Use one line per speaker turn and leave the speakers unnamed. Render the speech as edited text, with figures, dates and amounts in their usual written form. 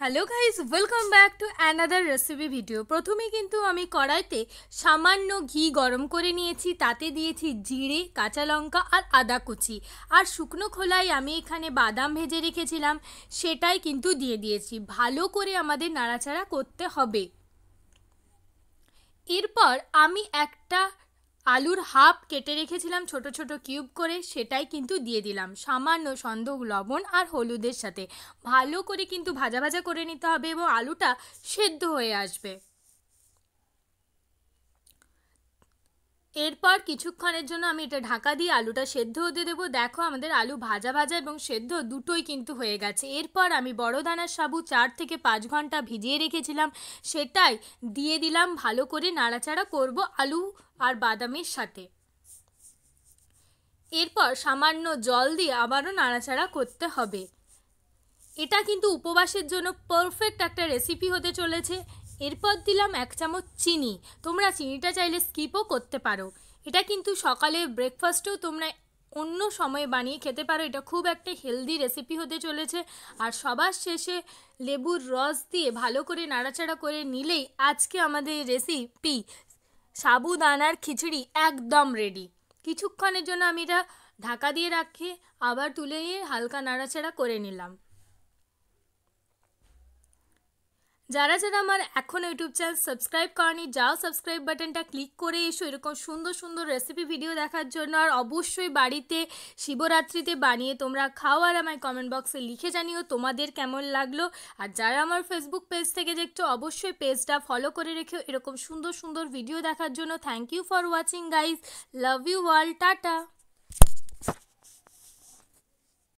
Hello guys, welcome back to another recipe video. প্রথমে কিন্তু আমি কড়াইতে সামান্য ঘি গরম করে নিয়েছি, তাতে দিয়েছি জিরে, কাঁচা লঙ্কা আর আদা কুচি। আর শুকনো খোলায় আমি এখানে বাদাম ভেজে রেখেছিলাম, সেটাই কিন্তু দিয়ে দিয়েছি। ভালো করে আমাদের নাড়াচাড়া করতে হবে। এরপর আমি একটা আলুর হাফ কেটে রেখেছিলাম ছোট ছোট কিউব করে, সেটাই কিন্তু দিয়ে দিলাম সামান্য সন্দেহ লবণ আর হলুদের সাথে। ভালো করে কিন্তু ভাজা ভাজা করে নিতে হবে এবং আলুটা সেদ্ধ হয়ে আসবে। এরপর কিছুক্ষণের জন্য আমি এটা ঢাকা দিয়ে আলুটা সেদ্ধ হতে দেবো। দেখো আমাদের আলু ভাজা ভাজা এবং সেদ্ধ দুটোই কিন্তু হয়ে গেছে। এরপর আমি বড় দানার সাবু 4 থেকে 5 ঘন্টা ভিজিয়ে রেখেছিলাম, সেটাই দিয়ে দিলাম। ভালো করে নাড়াচাড়া করব আলু আর বাদামের সাথে। এরপর সামান্য জল দিয়ে আবারও নাড়াচাড়া করতে হবে। এটা কিন্তু উপবাসের জন্য পারফেক্ট একটা রেসিপি হতে চলেছে। এরপর দিলাম 1 চামচ চিনি। তোমরা চিনিটা চাইলে স্কিপও করতে পারো। এটা কিন্তু সকালের ব্রেকফাস্টেও তোমরা অন্য সময়ে বানিয়ে খেতে পারো। এটা খুব একটা হেলদি রেসিপি হতে চলেছে। আর সবার শেষে লেবুর রস দিয়ে ভালো করে নাড়াচাড়া করে নিলেই আজকে আমাদের রেসিপি সাবুদানার খিচুড়ি একদম রেডি। কিছুক্ষণের জন্য আমি এটা ঢাকা দিয়ে রাখে আবার তুলে নিয়ে হালকা নাড়াচাড়া করে নিলাম। যারা যারা আমার এখনও ইউটিউব চ্যানেল সাবস্ক্রাইব করনি, যাও সাবস্ক্রাইব বাটনটা ক্লিক করে এসো এরকম সুন্দর সুন্দর রেসিপি ভিডিও দেখার জন্য। আর অবশ্যই বাড়িতে শিবরাত্রিতে বানিয়ে তোমরা খাও আর আমায় কমেন্ট বক্সে লিখে জানিও তোমাদের কেমন লাগলো। আর যারা আমার ফেসবুক পেজ থেকে দেখছো অবশ্যই পেজটা ফলো করে রেখো এরকম সুন্দর সুন্দর ভিডিও দেখার জন্য। Thank you for watching guys, love you all, tata.